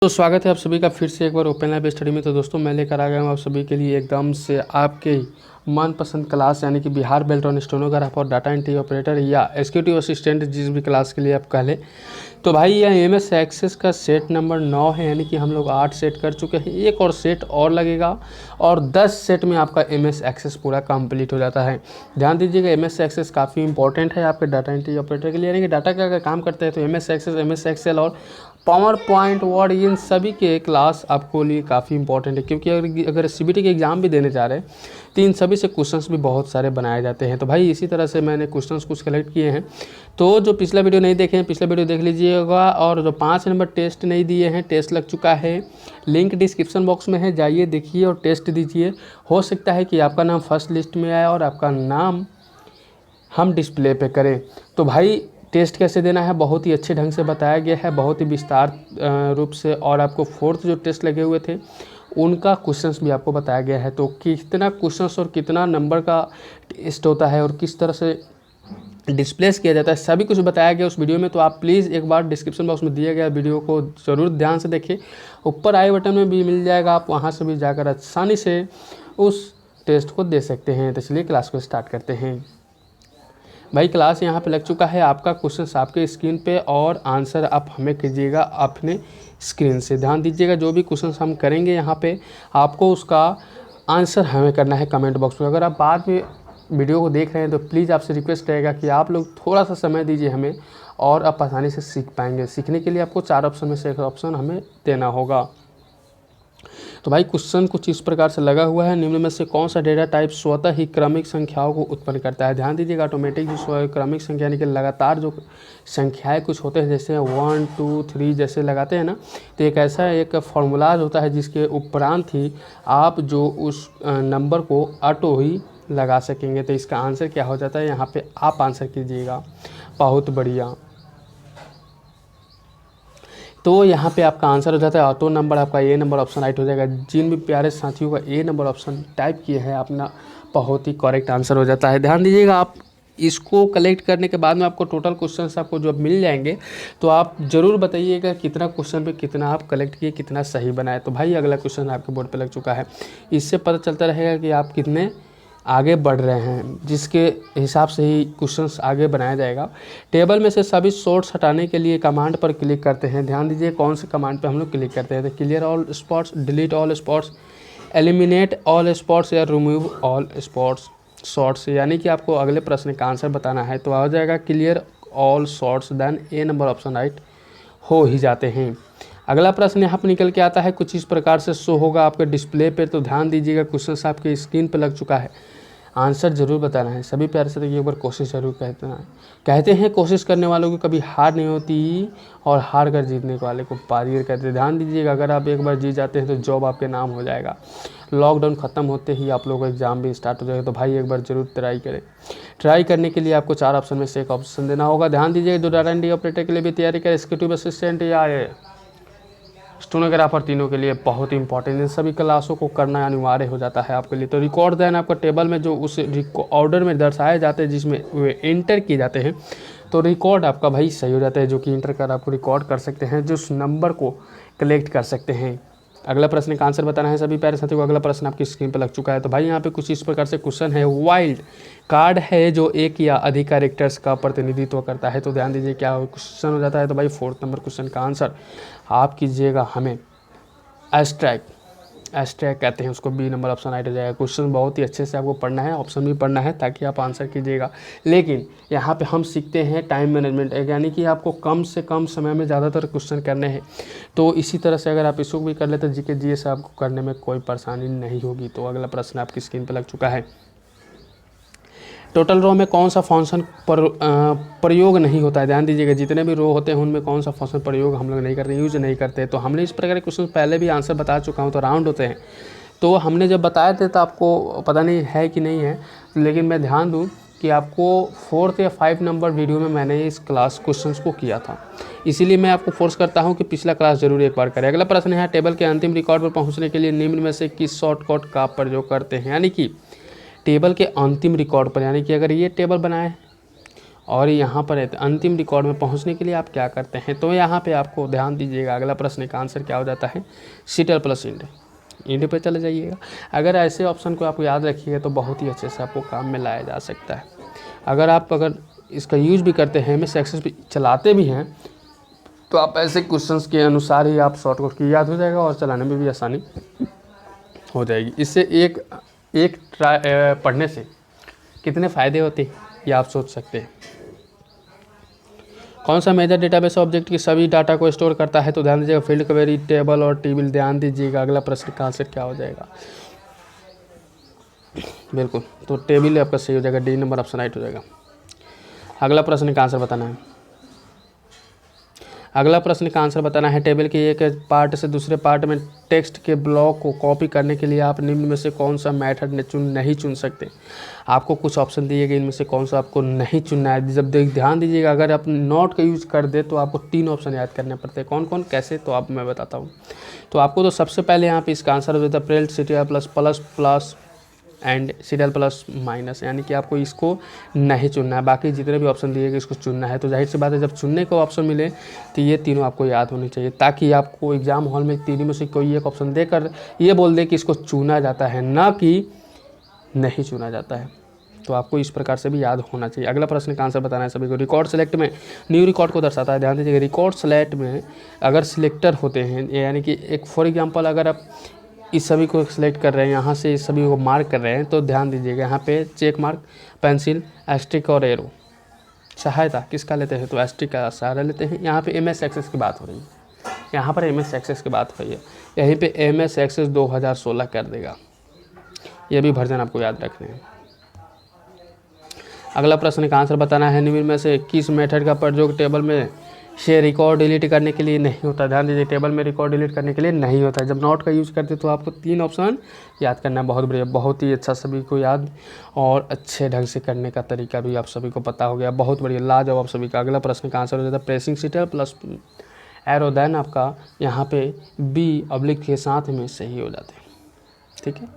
तो स्वागत है आप सभी का फिर से एक बार ओपन लाइव स्टडी में। तो दोस्तों मैं लेकर आ गया हूँ आप सभी के लिए एकदम से आपके मनपसंद क्लास यानी कि बिहार बेल्ट ऑन स्टेनोग्राफर और डाटा एंट्री ऑपरेटर या एग्जीक्यूटिव असिस्टेंट जिस भी क्लास के लिए आप कह लें। तो भाई यह एमएस एक्सेस का सेट नंबर 9 है, यानी कि हम लोग 8 सेट कर चुके हैं। एक और सेट और लगेगा और 10 सेट में आपका एमएस एक्सेस पूरा कंप्लीट हो जाता है। ध्यान दीजिएगा, एमएस एक्सेस काफ़ी इंपॉर्टेंट है आपके डाटा एंट्री ऑपरेटर के लिए, यानी कि डाटा का अगर काम करते हैं तो एमएस एक्सेस, एमएस एक्सेल और पावर पॉइंट वर्ड इन सभी के क्लास आपको लिए काफ़ी इंपॉर्टेंट है, क्योंकि अगर सीबीटी के एग्ज़ाम भी देने जा रहे हैं तो इन सभी से क्वेश्चंस भी बहुत सारे बनाए जाते हैं। तो भाई इसी तरह से मैंने क्वेश्चंस कुछ कलेक्ट किए हैं। तो जो पिछला वीडियो नहीं देखे हैं पिछला वीडियो देख लीजिएगा, और जो 5 नंबर टेस्ट नहीं दिए हैं, टेस्ट लग चुका है, लिंक डिस्क्रिप्शन बॉक्स में है, जाइए देखिए और टेस्ट दीजिए। हो सकता है कि आपका नाम फर्स्ट लिस्ट में आए और आपका नाम हम डिस्प्ले पे करें। तो भाई टेस्ट कैसे देना है बहुत ही अच्छे ढंग से बताया गया है, बहुत ही विस्तार रूप से। और आपको 4th जो टेस्ट लगे हुए थे उनका क्वेश्चंस भी आपको बताया गया है। तो कितना क्वेश्चंस और कितना नंबर का टेस्ट होता है और किस तरह से डिस्प्लेस किया जाता है सभी कुछ बताया गया उस वीडियो में। तो आप प्लीज़ एक बार डिस्क्रिप्शन बॉक्स में दिए गया वीडियो को ज़रूर ध्यान से देखिए, ऊपर आई बटन में भी मिल जाएगा, आप वहाँ से भी जाकर आसानी से उस टेस्ट को दे सकते हैं। तो चलिए क्लास को स्टार्ट करते हैं। भाई क्लास यहाँ पे लग चुका है, आपका क्वेश्चन आपके स्क्रीन पे और आंसर आप हमें कीजिएगा अपने स्क्रीन से। ध्यान दीजिएगा, जो भी क्वेश्चन हम करेंगे यहाँ पे आपको उसका आंसर हमें करना है कमेंट बॉक्स में। अगर आप बाद में वीडियो को देख रहे हैं तो प्लीज़ आपसे रिक्वेस्ट रहेगा कि आप लोग थोड़ा सा समय दीजिए हमें, और आप आसानी से सीख पाएंगे। सीखने के लिए आपको 4 ऑप्शन में से एक ऑप्शन हमें देना होगा। तो भाई क्वेश्चन कुछ इस प्रकार से लगा हुआ है, निम्न में से कौन सा डेटा टाइप स्वतः ही क्रमिक संख्याओं को उत्पन्न करता है। ध्यान दीजिएगा, ऑटोमेटिक जो क्रमिक संख्या यानी कि लगातार जो संख्याएं कुछ होते हैं, जैसे 1 2 3 जैसे लगाते हैं ना, तो एक ऐसा एक फॉर्मूलाज होता है जिसके उपरांत ही आप जो उस नंबर को ऑटो ही लगा सकेंगे। तो इसका आंसर क्या हो जाता है, यहाँ पे आप आंसर कीजिएगा। बहुत बढ़िया। तो यहाँ पे आपका आंसर हो जाता है ऑटो नंबर, आपका ए नंबर ऑप्शन राइट हो जाएगा। जिन भी प्यारे साथियों का ए नंबर ऑप्शन टाइप किए हैं अपना बहुत ही करेक्ट आंसर हो जाता है। ध्यान दीजिएगा, आप इसको कलेक्ट करने के बाद में आपको टोटल क्वेश्चंस आपको जो मिल जाएंगे, तो आप ज़रूर बताइएगा कितना क्वेश्चन पे कितना आप कलेक्ट किए, कितना सही बनाए। तो भाई अगला क्वेश्चन आपके बोर्ड पे लग चुका है, इससे पता चलता रहेगा कि आप कितने आगे बढ़ रहे हैं, जिसके हिसाब से ही क्वेश्चंस आगे बनाया जाएगा। टेबल में से सभी शॉर्ट्स हटाने के लिए कमांड पर क्लिक करते हैं। ध्यान दीजिए कौन से कमांड पे हम लोग क्लिक करते हैं। तो clear all spots, delete all spots, eliminate all spots या रिमूव ऑल स्पॉट्स शॉर्ट्स। यानी कि आपको अगले प्रश्न का आंसर बताना है, तो आ जाएगा क्लियर ऑल शॉर्ट्स, देन ए नंबर ऑप्शन राइट हो ही जाते हैं। अगला प्रश्न यहाँ पर निकल के आता है, कुछ इस प्रकार से शो होगा आपके डिस्प्ले पे। तो ध्यान दीजिएगा, क्वेश्चन आपके स्क्रीन पे लग चुका है, आंसर जरूर बताना है। सभी प्यार से देखिए, एक बार कोशिश जरूर कहते हैं कोशिश करने वालों की कभी हार नहीं होती, और हार कर जीतने वाले को पारीर कहते हैं। ध्यान दीजिएगा, अगर आप एक बार जीत जाते हैं तो जॉब आपके नाम हो जाएगा। लॉकडाउन ख़त्म होते ही आप लोगों का एग्ज़ाम भी स्टार्ट हो जाएगा। तो भाई एक बार जरूर ट्राई करें। ट्राई करने के लिए आपको 4 ऑप्शन में से एक ऑप्शन देना होगा। ध्यान दीजिएगा, जो डाटा एंट्री ऑपरेटर के लिए भी तैयारी करें, एग्जीक्यूटिव असिस्टेंट या स्टेनोग्राफर, तीनों के लिए बहुत ही इंपॉर्टेंट है। सभी क्लासों को करना अनिवार्य हो जाता है आपके लिए। तो रिकॉर्ड देन आपका टेबल में जो उस ऑर्डर में दर्शाए जाते हैं जिसमें वे एंटर किए जाते हैं, तो रिकॉर्ड आपका भाई सही हो जाता है, जो कि इंटर कर आपको रिकॉर्ड कर सकते हैं, जो उस नंबर को कलेक्ट कर सकते हैं। अगला प्रश्न का आंसर बताना है सभी प्यारे साथियों को। अगला प्रश्न आपकी स्क्रीन पर लग चुका है। तो भाई यहाँ पे कुछ इस प्रकार से क्वेश्चन है, वाइल्ड कार्ड है जो एक या अधिक कैरेक्टर्स का प्रतिनिधित्व करता है। तो ध्यान दीजिए क्या क्वेश्चन हो जाता है। तो भाई 4th नंबर क्वेश्चन का आंसर आप कीजिएगा हमें एस्ट्रैक्ट कहते हैं उसको, बी नंबर ऑप्शन राइट हो जाएगा। क्वेश्चन बहुत ही अच्छे से आपको पढ़ना है, ऑप्शन भी पढ़ना है ताकि आप आंसर कीजिएगा। लेकिन यहाँ पे हम सीखते हैं टाइम मैनेजमेंट, यानी कि आपको कम से कम समय में ज़्यादातर क्वेश्चन करने हैं। तो इसी तरह से अगर आप इसको भी कर लेते जीके जीएस से आपको करने में कोई परेशानी नहीं होगी। तो अगला प्रश्न आपकी स्क्रीन पर लग चुका है, टोटल रो में कौन सा फंक्शन प्रयोग नहीं होता है। ध्यान दीजिएगा, जितने भी रो होते हैं उनमें कौन सा फंक्शन प्रयोग हम लोग नहीं करते, यूज नहीं करते। तो हमने इस प्रकार के क्वेश्चन पहले भी आंसर बता चुका हूँ। तो राउंड होते हैं, तो हमने जब बताए थे तो आपको पता नहीं है कि नहीं है, लेकिन मैं ध्यान दूँ कि आपको 4th या 5 नंबर वीडियो में मैंने इस क्लास क्वेश्चंस को किया था, इसीलिए मैं आपको फोर्स करता हूं कि पिछला क्लास जरूर एक बार करें। अगला प्रश्न है, टेबल के अंतिम रिकॉर्ड पर पहुंचने के लिए निम्न में से किस शॉर्टकट का प्रयोग करते हैं। यानी कि टेबल के अंतिम रिकॉर्ड पर, यानी कि अगर ये टेबल बनाए और यहाँ पर है अंतिम रिकॉर्ड में पहुँचने के लिए आप क्या करते हैं। तो यहाँ पे आपको ध्यान दीजिएगा, अगला प्रश्न का आंसर क्या हो जाता है, सीटल प्लस इंड पे चले जाइएगा। अगर ऐसे ऑप्शन को आप याद रखिएगा तो बहुत ही अच्छे से आपको काम में लाया जा सकता है। अगर इसका यूज भी करते हैं, MS एक्सेस भी चलाते भी हैं, तो आप ऐसे क्वेश्चंस के अनुसार ही आप शॉर्टकट की याद हो जाएगा और चलाने में भी आसानी हो जाएगी। इससे एक पढ़ने से कितने फ़ायदे होते हैं ये आप सोच सकते हैं। कौन सा मेजर डेटाबेस ऑब्जेक्ट की सभी डाटा को स्टोर करता है। तो ध्यान दीजिएगा फील्ड क्वेरी, टेबल और टेबल। ध्यान दीजिएगा अगला प्रश्न का आंसर क्या हो जाएगा, बिल्कुल तो टेबल आपका सही हो जाएगा, डी नंबर ऑप्शन राइट हो जाएगा। अगला प्रश्न का आंसर बताना है। अगला प्रश्न का आंसर बताना है, टेबल के एक पार्ट से दूसरे पार्ट में टेक्स्ट के ब्लॉक को कॉपी करने के लिए आप निम्न में से कौन सा मेथड नहीं चुन सकते। आपको कुछ ऑप्शन दिए गए, इनमें से कौन सा आपको नहीं चुनना है। जब ध्यान दीजिएगा, अगर आप नोट का यूज़ कर दे तो आपको 3 ऑप्शन याद करने पड़ते हैं। कौन कौन कैसे, तो आप मैं बताता हूँ। तो आपको तो सबसे पहले यहाँ पे इसका आंसर हो जाता है print CTL plus plus plus and CTL plus minus, यानी कि आपको इसको नहीं चुनना है। बाकी जितने भी ऑप्शन दिए गए इसको चुनना है। तो जाहिर सी बात है, जब चुनने को ऑप्शन मिले तो ये तीनों आपको याद होनी चाहिए, ताकि आपको एग्जाम हॉल में तीनों में से कोई एक ऑप्शन देकर ये बोल दे कि इसको चुना जाता है, ना कि नहीं चुना जाता है। तो आपको इस प्रकार से भी याद होना चाहिए। अगला प्रश्न का आंसर बताना है सभी को। रिकॉर्ड सेलेक्ट में न्यू रिकॉर्ड को दर्शाता है। ध्यान दीजिएगा, रिकॉर्ड सेलेक्ट में अगर सिलेक्टर होते हैं, यानी कि एक फॉर एग्जांपल अगर आप इस सभी को सिलेक्ट कर रहे हैं, यहाँ से इस सभी को मार्क कर रहे हैं, तो ध्यान दीजिएगा यहाँ पे चेक मार्क, पेंसिल, एस्ट्रिक और एरो सहायता किसका लेते हैं, तो एस्ट्रिक का सहारा लेते हैं। यहाँ पे MS एक्सेस की बात हो रही है, यहाँ पर MS एक्सेस की बात हो रही है, यहीं पे MS एक्सेस 2016 कर देगा। ये भी वर्जन आपको याद रखने हैं। अगला प्रश्न का आंसर बताना है, निम्न में से किस मेथड का प्रयोग टेबल में से रिकॉर्ड डिलीट करने के लिए नहीं होता। ध्यान दीजिए, टेबल में रिकॉर्ड डिलीट करने के लिए नहीं होता है। जब नोट का यूज़ करते तो आपको 3 ऑप्शन याद करना है। बहुत बढ़िया, बहुत ही अच्छा, सभी को याद और अच्छे ढंग से करने का तरीका भी आप सभी को पता हो गया। बहुत बढ़िया, लाजवाब सभी का। अगला प्रश्न का आंसर हो जाता है प्रेसिंग सीटर प्लस एरो, देन आपका यहाँ पे B के साथ में सही हो जाते हैं। ठीक है,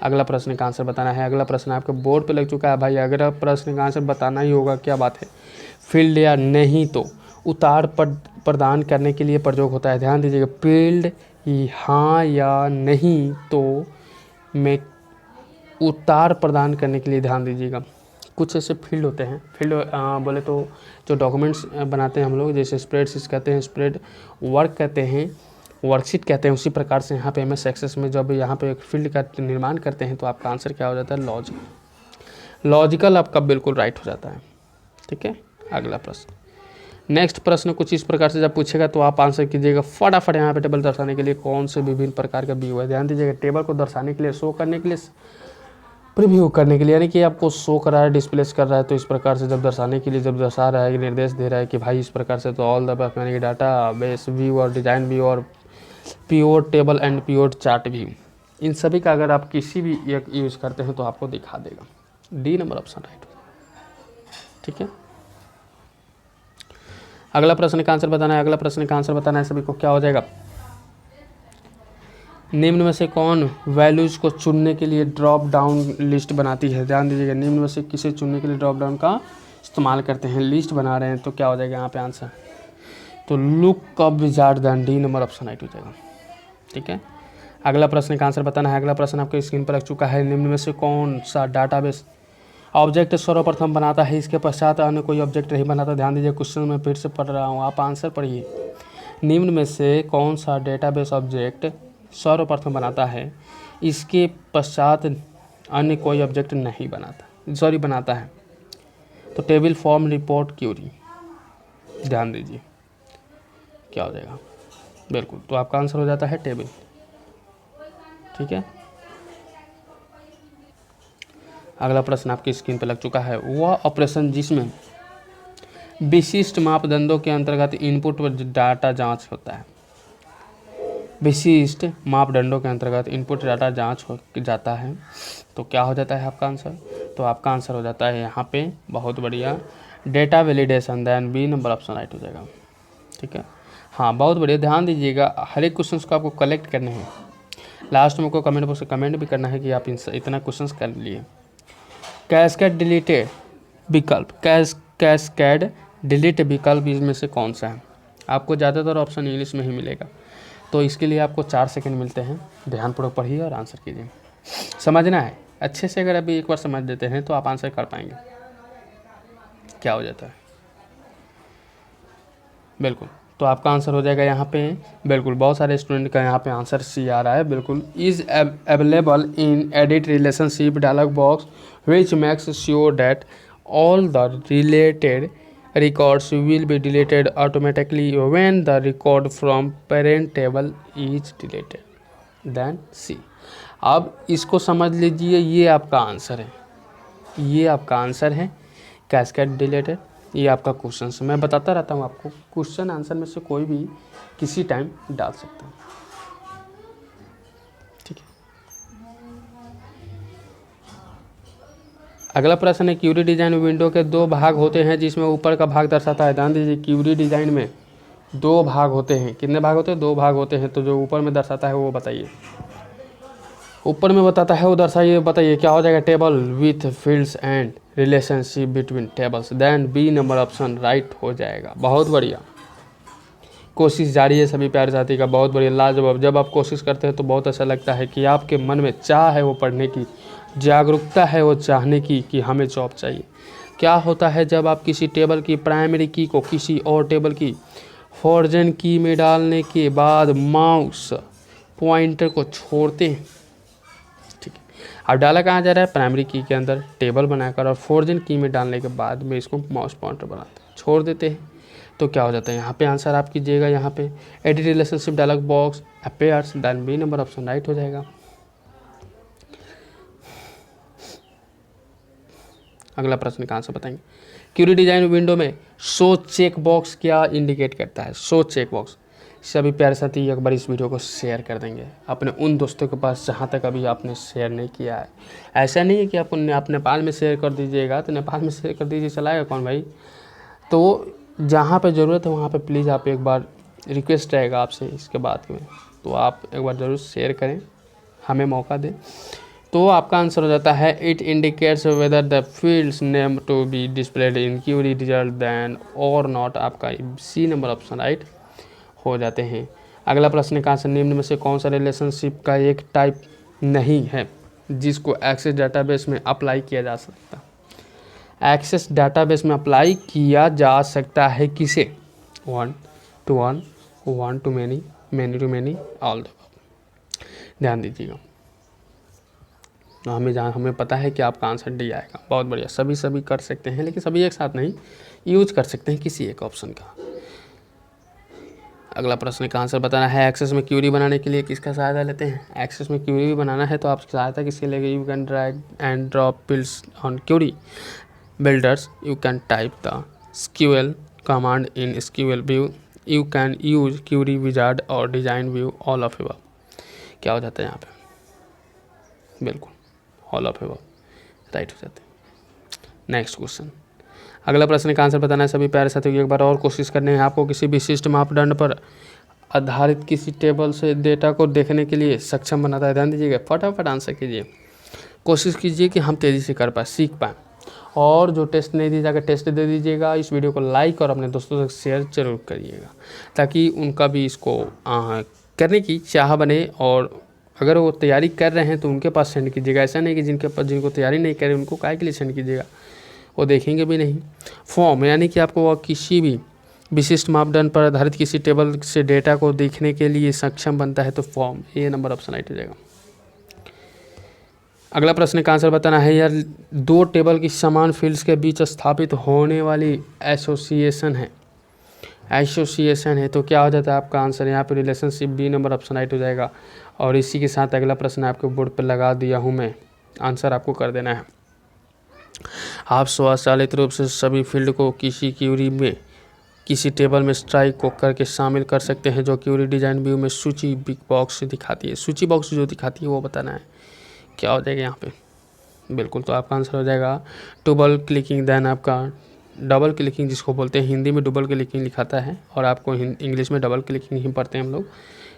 अगला प्रश्न का आंसर बताना है। अगला प्रश्न आपके बोर्ड पे लग चुका है भाई। अगला प्रश्न का आंसर बताना ही होगा, क्या बात है। फील्ड या नहीं तो उतार प्रदान करने के लिए प्रयोग होता है। ध्यान दीजिएगा, फील्ड हाँ या नहीं तो में उतार प्रदान करने के लिए ध्यान दीजिएगा। कुछ ऐसे फील्ड होते हैं, फील्ड बोले तो जो डॉक्यूमेंट्स बनाते हैं हम लोग, जैसे स्प्रेडशीट कहते हैं, स्प्रेड वर्क कहते हैं, वर्कशीट कहते हैं, उसी प्रकार से यहाँ पे MS एक्सेस में जब यहाँ पे एक फील्ड का निर्माण करते हैं तो आपका आंसर क्या हो जाता है, लॉजिकल आपका बिल्कुल राइट हो जाता है। ठीक है, अगला प्रश्न, नेक्स्ट प्रश्न कुछ इस प्रकार से जब पूछेगा तो आप आंसर कीजिएगा फटाफट। यहाँ पे टेबल दर्शाने के लिए कौन से विभिन्न प्रकार का व्यू है। ध्यान दीजिएगा, टेबल को दर्शाने के लिए, शो करने के लिए, प्रीव्यू करने के लिए, यानी कि आपको शो कर रहा है, डिस्प्लेस कर रहा है, तो इस प्रकार से जब दर्शाने के लिए जब दर्शा रहा है, निर्देश दे रहा है कि भाई इस प्रकार से, तो ऑल द यानी कि डाटा बेस व्यू और डिज़ाइन व्यू और pure table and pure chart view, इन सभी का अगर आप किसी भी एक यूज़ करते हैं तो आपको दिखा देगा। D number option right. ठीक है, अगला प्रश्न का आंसर बताना है। अगला प्रश्न का आंसर बताना है सभी को, क्या हो जाएगा, निम्न में से कौन वैल्यूज़ को चुनने के लिए ड्रॉप डाउन लिस्ट बनाती है। ध्यान दीजिएगा, निम्न में से किसे चुनने के लिए ड्रॉप डाउन का इस्तेमाल करते हैं, लिस्ट बना रहे हैं, तो क्या हो जाएगा यहाँ पे आंसर, तो look up wizard, then D number option right हो जाएगा। ठीक है, अगला प्रश्न का आंसर बताना है। अगला प्रश्न आपके स्क्रीन पर लग चुका है, निम्न में से कौन सा डाटाबेस ऑब्जेक्ट सर्वप्रथम बनाता है, इसके पश्चात अन्य कोई ऑब्जेक्ट नहीं बनाता। ध्यान दीजिए, क्वेश्चन मैं फिर से पढ़ रहा हूँ, आप आंसर पढ़िए। निम्न में से कौन सा डेटाबेस ऑब्जेक्ट सर्वप्रथम बनाता है, इसके पश्चात अन्य कोई ऑब्जेक्ट नहीं बनाता है, तो टेबल फॉर्म रिपोर्ट क्यूरी। ध्यान दीजिए क्या हो जाएगा, बिल्कुल तो आपका आंसर हो जाता है टेबल। ठीक है, अगला प्रश्न आपकी स्क्रीन पर लग चुका है, वह ऑपरेशन जिसमें विशिष्ट मापदंडों के अंतर्गत इनपुट व डाटा जांच होता है। विशिष्ट मापदंडों के अंतर्गत इनपुट डाटा जांच हो जाता है, तो क्या हो जाता है आपका आंसर, तो आपका आंसर हो जाता है यहाँ पे, बहुत बढ़िया, data validation, then B number option right हो जाएगा। ठीक है, हाँ बहुत बढ़िया, ध्यान दीजिएगा, हर एक क्वेश्चन को आपको कलेक्ट करने हैं। लास्ट में को कमेंट बॉक्स में कमेंट भी करना है कि आप इतना क्वेश्चन कर लिए। कैस्केड डिलीटेड विकल्प, कैस्केड डिलीट विकल्प इसमें से कौन सा है? आपको ज़्यादातर ऑप्शन इंग्लिश में ही मिलेगा, तो इसके लिए आपको 4 सेकंड मिलते हैं। ध्यानपूर्वक पढ़िए और आंसर कीजिए। समझना है अच्छे से, अगर अभी एक बार समझ देते हैं तो आप आंसर कर पाएंगे। क्या हो जाता है? बिल्कुल, तो आपका आंसर हो जाएगा यहाँ पे बिल्कुल। बहुत सारे स्टूडेंट का यहाँ पे आंसर सी आ रहा है। बिल्कुल, is available in edit relationship dialog box which makes sure that all the related records will be deleted automatically when the record from parent table is deleted. Then C. अब इसको समझ लीजिए, ये आपका answer है, ये आपका आंसर है कैस्केड डिलीटेड। ये आपका क्वेश्चन है, मैं बताता रहता हूँ आपको, क्वेश्चन आंसर में से कोई भी किसी टाइम डाल सकता है। ठीक है, अगला प्रश्न है क्यूरी डिजाइन विंडो के 2 भाग होते हैं जिसमें ऊपर का भाग दर्शाता है। ध्यान दीजिए, क्यूरी डिजाइन में 2 भाग होते हैं। कितने भाग होते हैं? 2 भाग होते हैं। तो जो ऊपर में दर्शाता है वो बताइए, ऊपर में बताता है वो दर्शाइए, बताइए क्या हो जाएगा? Table with fields and relationship between tables. Then B number option right हो जाएगा। बहुत बढ़िया, कोशिश जारी है सभी प्यारे साथी का, बहुत बढ़िया, लाजवाब। जब आप कोशिश करते हैं तो बहुत अच्छा लगता है कि आपके मन में चाह है वो पढ़ने की, जागरूकता है वो चाहने की कि हमें जॉब चाहिए। क्या होता है जब आप किसी टेबल की प्राइमरी की को किसी और टेबल की फॉरजन की में डालने के बाद माउस पॉइंटर को छोड़ते हैं? ठीक है, अब डाला कहाँ जा रहा है? प्राइमरी की के अंदर टेबल बनाकर, और फॉरजन की में डालने के बाद में इसको माउस पॉइंटर बनाते हैं, छोड़ देते हैं। तो क्या हो जाता है? यहाँ पे आंसर आप कीजिएगा, यहाँ पे edit relationship dialog box appears. Then B number option right हो जाएगा। अगला प्रश्न का आंसर बताएंगे। क्यूरी डिजाइन विंडो में शो चेक बॉक्स क्या इंडिकेट करता है? शो चेक बॉक्स, सभी प्यारे साथी एक बार इस वीडियो को शेयर कर देंगे अपने उन दोस्तों के पास जहाँ तक अभी आपने शेयर नहीं किया है। ऐसा नहीं है कि आप नेपाल में शेयर कर दीजिएगा तो नेपाल में शेयर कर दीजिए, चलाएगा कौन भाई? तो जहाँ पे ज़रूरत है वहाँ पे प्लीज़ आप एक बार, रिक्वेस्ट रहेगा आपसे इसके बाद में, तो आप एक बार ज़रूर शेयर करें, हमें मौका दें। तो आपका आंसर हो जाता है it indicates whether the fields name to be displayed in query result then और नॉट। आपका सी नंबर ऑप्शन राइट हो जाते हैं। अगला प्रश्न का आंसर निम्न में से कौन सा रिलेशनशिप का एक टाइप नहीं है जिसको एक्सेस डाटाबेस में अप्लाई किया जा सकता? एक्सेस डाटाबेस में अप्लाई किया जा सकता है किसे? 1 to 1, 1 to many, many to many, all the above. ध्यान दीजिएगा, हमें पता है कि आपका आंसर डी आएगा। बहुत बढ़िया, सभी कर सकते हैं, लेकिन सभी एक साथ नहीं, यूज कर सकते हैं किसी एक ऑप्शन का। अगला प्रश्न का आंसर बताना है। एक्सेस में क्यूरी बनाने के लिए किसका सहायता लेते हैं? एक्सेस में क्यूरी भी बनाना है तो आप सहायता किसके लेंगे? You can drag and drop fields on query builders. You can type the SQL command in SQL view. You can use query wizard और design view, all of above. क्या हो जाता है यहाँ पे? बिल्कुल all of above राइट हो जाते हैं। नेक्स्ट क्वेश्चन, अगला प्रश्न का आंसर बताना है सभी प्यारे साथियों की। एक बार और कोशिश करने हैं आपको। किसी विशिष्ट मापदंड पर आधारित किसी टेबल से डेटा को देखने के लिए सक्षम बनाता है। ध्यान दीजिएगा, फटाफट आंसर कीजिए, कोशिश कीजिए कि हम तेज़ी से कर पाए, सीख पाएँ। और जो टेस्ट नहीं दिया जाएगा टेस्ट दे दीजिएगा। इस वीडियो को लाइक और अपने दोस्तों तक शेयर जरूर करिएगा ताकि उनका भी इसको करने की चाह बने, और अगर वो तैयारी कर रहे हैं तो उनके पास सेंड कीजिएगा। ऐसा नहीं कि जिनको तैयारी नहीं कर रहे उनको काहे के लिए सेंड कीजिएगा, वो देखेंगे भी नहीं। फॉर्म यानी कि आपको वो किसी भी विशिष्ट मापदंड पर आधारित किसी टेबल से डेटा को देखने के लिए सक्षम बनता है, तो फॉर्म, ये नंबर ऑप्शन राइट हो जाएगा। अगला प्रश्न का आंसर बताना है। यार 2 टेबल की समान फील्ड्स के बीच स्थापित होने वाली एसोसिएशन है, तो क्या हो जाता है आपका आंसर यहाँ पे? Relationship, B number option right हो जाएगा। और इसी के साथ अगला प्रश्न आपके बोर्ड पर लगा दिया हूँ मैं, आंसर आपको कर देना है। आप स्वचालित रूप से सभी फील्ड को किसी क्यूरी में किसी टेबल में स्ट्राइक को करके शामिल कर सकते हैं जो क्यूरी डिजाइन व्यू में सूची बिग बॉक्स दिखाती है। सूची बॉक्स जो दिखाती है वो बताना है। क्या हो जाएगा यहाँ पे? बिल्कुल, तो आपका आंसर हो जाएगा डबल क्लिकिंग। देन आपका डबल क्लिकिंग जिसको बोलते हैं, हिंदी में डबल क्लिकिंग लिखाता है और आपको इंग्लिश में डबल क्लिकिंग ही पढ़ते हैं हम लोग।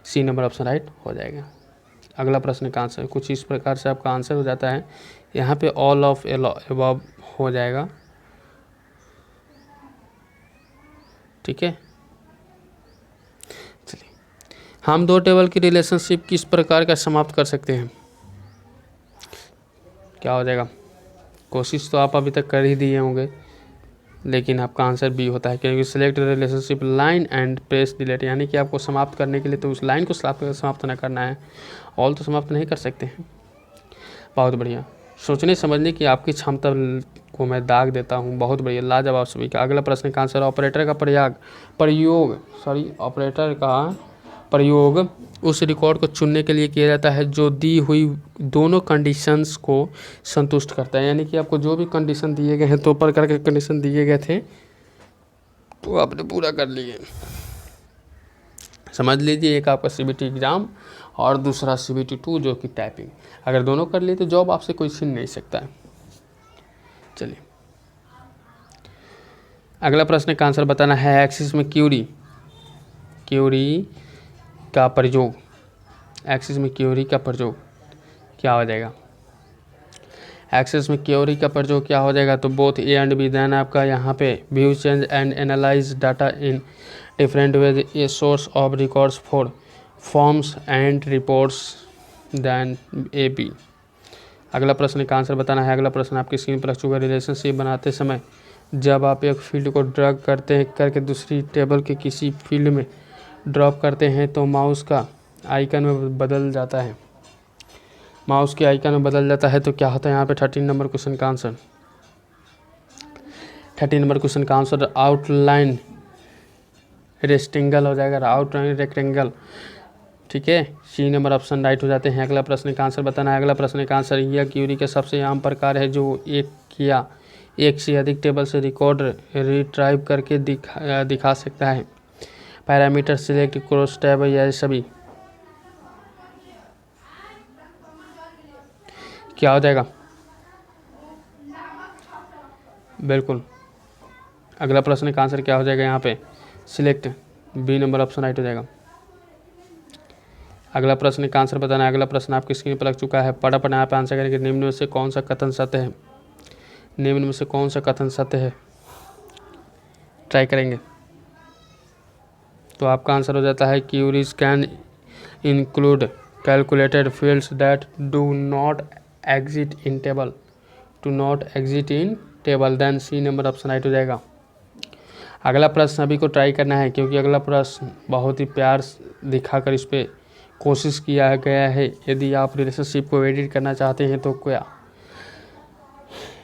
सी नंबर ऑप्शन राइट हो जाएगा। अगला प्रश्न का आंसर कुछ इस प्रकार से आपका आंसर हो जाता है। यहाँ पे ऑल ऑफ अबव हो जाएगा। ठीक है। चलिए, हम दो टेबल की रिलेशनशिप किस प्रकार का समाप्त कर सकते हैं? क्या हो जाएगा? कोशिश तो आप अभी तक कर ही दिए होंगे, लेकिन आपका आंसर बी होता है, क्योंकि select relationship line and press delete, यानी कि आपको समाप्त करने के लिए तो उस लाइन को समाप्त ना करना है, ऑल तो समाप्त नहीं कर सकते हैं। बहुत बढ़िया, सोचने समझने की आपकी क्षमता को मैं दाग देता हूँ। बहुत बढ़िया, लाजवाब सभी का। अगला प्रश्न का आंसर, ऑपरेटर का ऑपरेटर का प्रयोग उस रिकॉर्ड को चुनने के लिए किया जाता है जो दी हुई दोनों कंडीशंस को संतुष्ट करता है, यानी कि आपको जो भी कंडीशन दिए गए हैं, दो प्रकार के कंडीशन दिए गए थे तो आपने पूरा कर लिए। समझ लीजिए, एक आपका CBT एग्ज़ाम और दूसरा CBT 2 जो कि टाइपिंग, अगर दोनों कर लिए तो जॉब आपसे कोई छीन नहीं सकता है। चलिए, अगला प्रश्न का आंसर बताना है। एक्सिस में क्यूरी का प्रयोग, एक्सिस में क्यूरी का प्रयोग क्या हो जाएगा? एक्सिस में क्यूरी का प्रयोग क्या हो जाएगा? तो both A and B. Then आपका यहाँ पे view change and analyse data in different ways, a source of records for forms and reports then A B. अगला प्रश्न का आंसर बताना है। अगला प्रश्न आपकी स्क्रीन पर रख चुका है। रिलेशनशिप बनाते समय जब आप एक फील्ड को ड्रैग करके दूसरी टेबल के किसी फील्ड में ड्रॉप करते हैं तो माउस का आइकन में बदल जाता है, माउस के आइकन में बदल जाता है तो क्या होता है? यहाँ पे 13 नंबर क्वेश्चन का आंसर, 13 नंबर क्वेश्चन का आंसर आउटलाइन रेक्टेंगल हो जाएगा, आउटलाइन रेक्टेंगल, ठीक है। सी नंबर ऑप्शन राइट हो जाते हैं। अगला प्रश्न का आंसर बताना है। अगला प्रश्न का आंसर, यह क्यूरी के सबसे आम प्रकार है जो एक से अधिक टेबल से रिकॉर्ड रिट्राइव करके दिखा सकता है। पैरामीटर सिलेक्ट, क्रॉस टैब या सभी, क्या हो जाएगा? बिल्कुल, अगला प्रश्न का आंसर क्या हो जाएगा? यहाँ पे select, B number option right हो जाएगा। अगला प्रश्न का आंसर बताना है। अगला प्रश्न आपकी स्क्रीन पर लग चुका है। फटाफट यहाँ पे आंसर करेंगे। निम्न में से कौन सा कथन सत्य है? निम्न में से कौन सा कथन सत्य है? ट्राई करेंगे तो आपका आंसर हो जाता है queries can include calculated fields that do not exist in table, then C number option right हो जाएगा। अगला प्रश्न अभी को ट्राई करना है, क्योंकि अगला प्रश्न बहुत ही प्यार दिखाकर इस पर कोशिश किया गया है। यदि आप रिलेशनशिप को एडिट करना चाहते हैं तो क्या,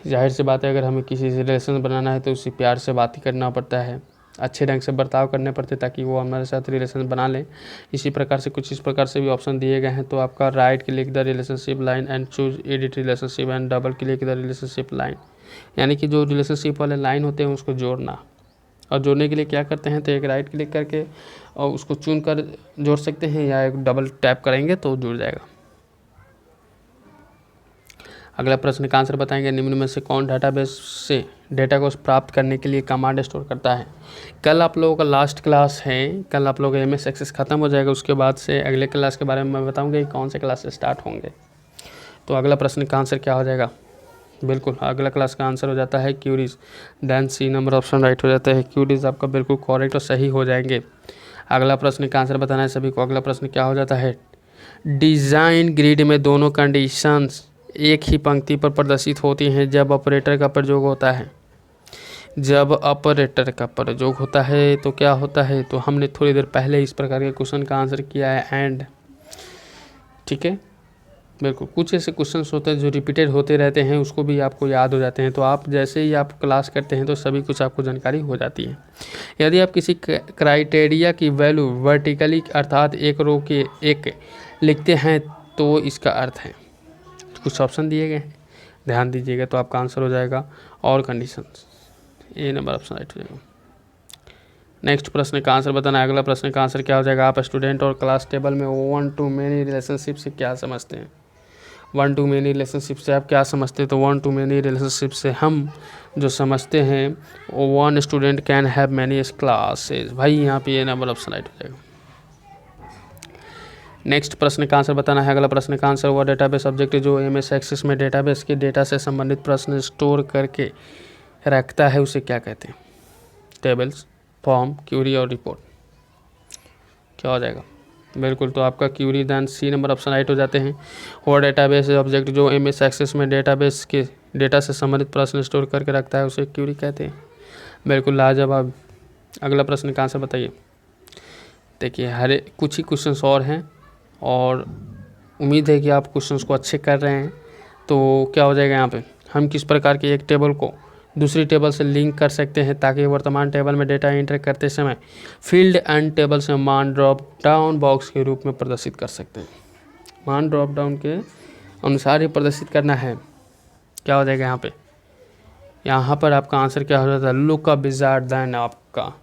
जाहिर सी बात है, अगर हमें किसी से रिलेशन बनाना है तो उसे प्यार से बात ही करना पड़ता है, अच्छे ढंग से बर्ताव करने पड़ते ताकि वो हमारे साथ रिलेशन बना लें। इसी प्रकार से कुछ इस प्रकार से भी ऑप्शन दिए गए हैं। तो आपका right click the relationship line and choose edit relationship and double click the relationship line, यानी कि जो रिलेशनशिप वाले लाइन होते हैं उसको जोड़ना। और जोड़ने के लिए क्या करते हैं? तो एक राइट क्लिक करके और उसको चुन कर जोड़ सकते हैं, या एक डबल टैप करेंगे तो जुड़ जाएगा। अगला प्रश्न का आंसर बताएंगे। निम्न में से कौन डेटाबेस से डेटा को प्राप्त करने के लिए कमांड स्टोर करता है? कल आप लोगों का लास्ट क्लास है, कल आप लोगों का MS एक्सेस ख़त्म हो जाएगा, उसके बाद से अगले क्लास के बारे में मैं बताऊंगा कि कौन से क्लास से स्टार्ट होंगे। तो अगला प्रश्न का आंसर क्या हो जाएगा? बिल्कुल, अगला क्लास का आंसर हो जाता है queries, then C number option right हो जाता है। क्यूरीज आपका बिल्कुल करेक्ट और सही हो जाएंगे। अगला प्रश्न का आंसर बताना है सभी को। अगला प्रश्न क्या हो जाता है? डिज़ाइन ग्रिड में दोनों कंडीशंस एक ही पंक्ति पर प्रदर्शित होती हैं जब ऑपरेटर का प्रयोग होता है। जब ऑपरेटर का प्रयोग होता है तो क्या होता है? तो हमने थोड़ी देर पहले इस प्रकार के क्वेश्चन का आंसर किया है, एंड, ठीक है। बिल्कुल, कुछ ऐसे क्वेश्चंस होते हैं जो रिपीटेड होते रहते हैं, उसको भी आपको याद हो जाते हैं। तो आप जैसे ही आप क्लास करते हैं तो सभी कुछ आपको जानकारी हो जाती है। यदि आप किसी क्राइटेरिया की वैल्यू वर्टिकली अर्थात एक रो के एक लिखते हैं तो इसका अर्थ है, कुछ ऑप्शन दिए गए हैं, ध्यान दीजिएगा। तो आपका आंसर हो जाएगा और कंडीशंस, ए नंबर ऑप्शन राइट हो जाएगा। नेक्स्ट प्रश्न का आंसर बताना है। अगला प्रश्न का आंसर क्या हो जाएगा? आप स्टूडेंट और क्लास टेबल में 1 to many रिलेशनशिप से क्या समझते हैं? 1 to many रिलेशनशिप से आप क्या समझते हैं? तो 1 to many रिलेशनशिप से हम जो समझते हैं वो 1 student can have many classes. भाई यहाँ पे ये नंबर ऑप्शन राइट हो जाएगा। नेक्स्ट प्रश्न का आंसर बताना है। अगला प्रश्न का आंसर हुआ डेटाबेस ऑब्जेक्ट जो MS एक्सेस में डेटाबेस के डेटा से संबंधित प्रश्न स्टोर करके रखता है उसे क्या कहते हैं? टेबल्स, फॉर्म, क्यूरी और रिपोर्ट। क्या हो जाएगा? बिल्कुल, तो आपका query then C number option right हो जाते हैं। और डेटाबेस ऑब्जेक्ट जो एमएस एक्सेस में डेटाबेस के डेटा से संबंधित प्रश्न स्टोर करके रखता है उसे क्यूरी कहते हैं। बिल्कुल लाजवाब। अगला प्रश्न का आंसर बताइए। देखिए कुछ ही क्वेश्चंस और हैं और उम्मीद है कि आप क्वेश्चंस को अच्छे कर रहे हैं। तो क्या हो जाएगा यहाँ पे, हम किस प्रकार के एक टेबल को दूसरी टेबल से लिंक कर सकते हैं ताकि वर्तमान टेबल में डेटा एंटर करते समय फील्ड एंड टेबल से मान ड्रॉप डाउन बॉक्स के रूप में प्रदर्शित कर सकते हैं। मान ड्रॉप डाउन के अनुसार ही प्रदर्शित करना है। क्या हो जाएगा यहाँ पर आपका आंसर क्या हो जाता है? लुक अ विजार्ड, देन आपका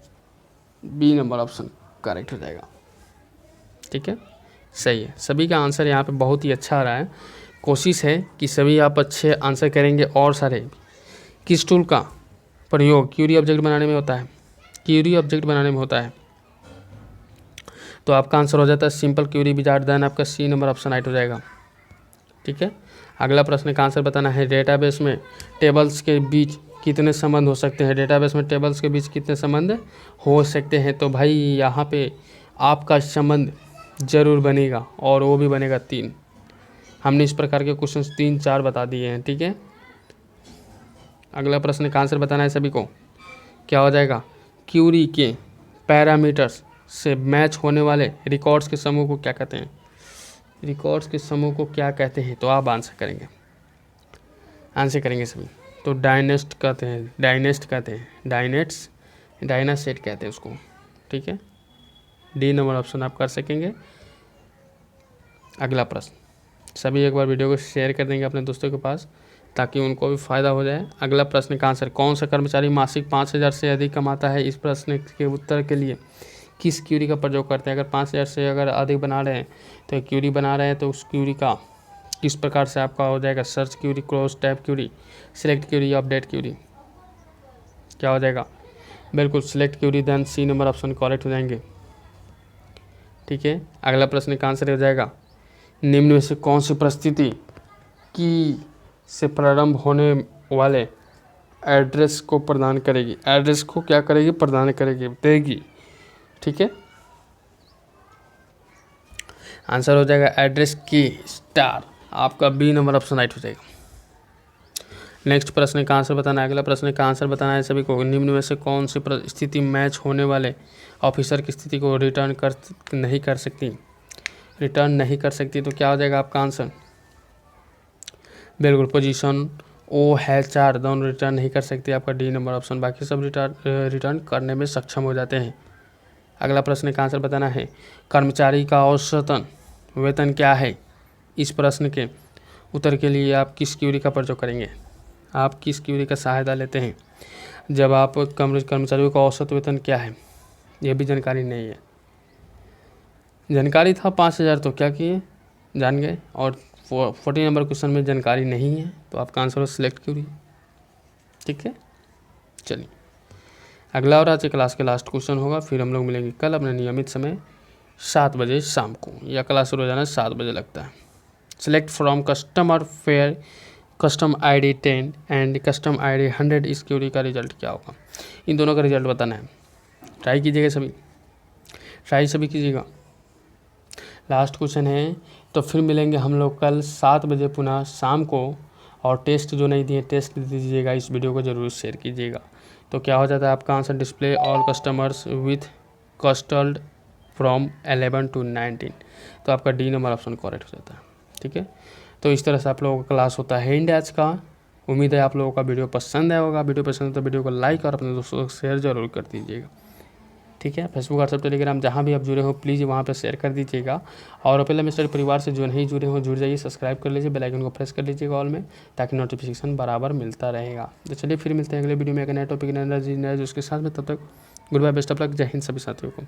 बी नंबर ऑप्शन करेक्ट हो जाएगा। ठीक है, सही है। सभी का आंसर यहाँ पे बहुत ही अच्छा आ रहा है। कोशिश है कि सभी आप अच्छे आंसर करेंगे। और सारे किस टूल का प्रयोग क्यूरी ऑब्जेक्ट बनाने में होता है? क्यूरी ऑब्जेक्ट बनाने में होता है। तो आपका आंसर हो जाता है सिंपल क्यूरी विजार्ड, देन आपका सी नंबर ऑप्शन राइट हो जाएगा। ठीक है, अगला प्रश्न का आंसर बताना है। डेटाबेस में टेबल्स के बीच कितने संबंध हो सकते हैं? डेटाबेस में टेबल्स के बीच कितने संबंध हो सकते हैं? तो भाई यहाँ पे आपका संबंध जरूर बनेगा और वो भी बनेगा 3। हमने इस प्रकार के क्वेश्चन 3-4 बता दिए हैं। ठीक है, अगला प्रश्न का आंसर बताना है सभी को। क्या हो जाएगा? क्यूरी के पैरामीटर्स से मैच होने वाले रिकॉर्ड्स के समूह को क्या कहते हैं? रिकॉर्ड्स के समूह को क्या कहते हैं? तो आप आंसर करेंगे सभी। तो डायनेस्ट कहते हैं, डायनासेट कहते हैं उसको। ठीक है, डी नंबर ऑप्शन आप कर सकेंगे। अगला प्रश्न, सभी एक बार वीडियो को शेयर कर देंगे अपने दोस्तों के पास ताकि उनको भी फ़ायदा हो जाए। अगला प्रश्न का आंसर, कौन सा कर्मचारी मासिक 5,000 से अधिक कमाता है? इस प्रश्न के उत्तर के लिए किस क्यूरी का प्रयोग करते हैं? अगर 5,000 से अगर अधिक बना रहे हैं तो क्यूरी बना रहे हैं तो उस क्यूरी का किस प्रकार से आपका हो जाएगा? Search query, cross tab query, select query, update query. क्या हो जाएगा? बिल्कुल select query, then C number option correct हो जाएंगे। ठीक है, अगला प्रश्न का आंसर हो जाएगा, निम्न में से कौन सी परिस्थिति की से प्रारंभ होने वाले एड्रेस को प्रदान करेगी? एड्रेस को क्या करेगी? प्रदान करेगी, देगी। ठीक है, आंसर हो जाएगा एड्रेस की स्टार, आपका बी नंबर ऑप्शन राइट हो जाएगा। नेक्स्ट प्रश्न का आंसर बताना है। अगला प्रश्न का आंसर बताना है सभी को, निम्न में से कौन सी स्थिति मैच होने वाले ऑफिसर की स्थिति को रिटर्न नहीं कर सकती? तो क्या हो जाएगा आपका आंसर? बिल्कुल पोजीशन OHR दोनों रिटर्न नहीं कर सकती, आपका डी नंबर ऑप्शन। बाकी सब रिटर्न करने में सक्षम हो जाते हैं। अगला प्रश्न का आंसर बताना है, कर्मचारी का औसतन वेतन क्या है? इस प्रश्न के उत्तर के लिए आप किस क्यूरी का प्रयोग करेंगे? आप किस क्यूरी का सहायता लेते हैं जब आप कर्मचारियों का औसत वेतन क्या है? यह भी जानकारी नहीं है। जानकारी था 5,000 तो क्या किए, जान गए। और 40 नंबर क्वेश्चन में जानकारी नहीं है तो आपका आंसर हो सिलेक्ट क्यूरी। ठीक है, चलिए अगला और आज की क्लास के लास्ट क्वेश्चन होगा। फिर हम लोग मिलेंगे कल अपने नियमित समय 7 बजे शाम को। यह क्लास रोजाना 7 बजे लगता है। Select from customer fair custom ID 10 and custom ID 100 इस क्यूरी का रिजल्ट क्या होगा? इन दोनों का रिजल्ट बताना है। ट्राई कीजिएगा सभी कीजिएगा। लास्ट क्वेश्चन है, तो फिर मिलेंगे हम लोग कल 7 बजे पुनः शाम को। और टेस्ट जो नहीं दिए टेस्ट दे दीजिएगा, इस वीडियो को ज़रूर शेयर कीजिएगा। तो क्या हो जाता है आपका answer? Display all customers with कस्टल्ड फ्रॉम 11 to 19। तो आपका डी नंबर ऑप्शन करेक्ट हो जाता है। ठीक है, तो इस तरह से आप लोगों का क्लास होता है इंड आज का। उम्मीद है आप लोगों का वीडियो पसंद आया होगा। वीडियो पसंद है तो वीडियो को लाइक और अपने दोस्तों को शेयर जरूर कर दीजिएगा। ठीक है, फेसबुक, व्हाट्सएप, टेलीग्राम जहाँ भी आप जुड़े हो प्लीज़ वहाँ पर शेयर कर दीजिएगा। और ओपेन लैब स्टडी परिवार से जो नहीं जुड़े हो जुड़ जाइए, सब्सक्राइब कर लीजिए, बेल आइकन को प्रेस कर लीजिएगा ऑल में, ताकि नोटिफिकेशन बराबर मिलता रहेगा। तो चलिए फिर मिलते हैं अगले वीडियो में एक नए टॉपिक नए उसके साथ में। तब तक goodbye, best of luck, जय हिंद सभी साथियों को।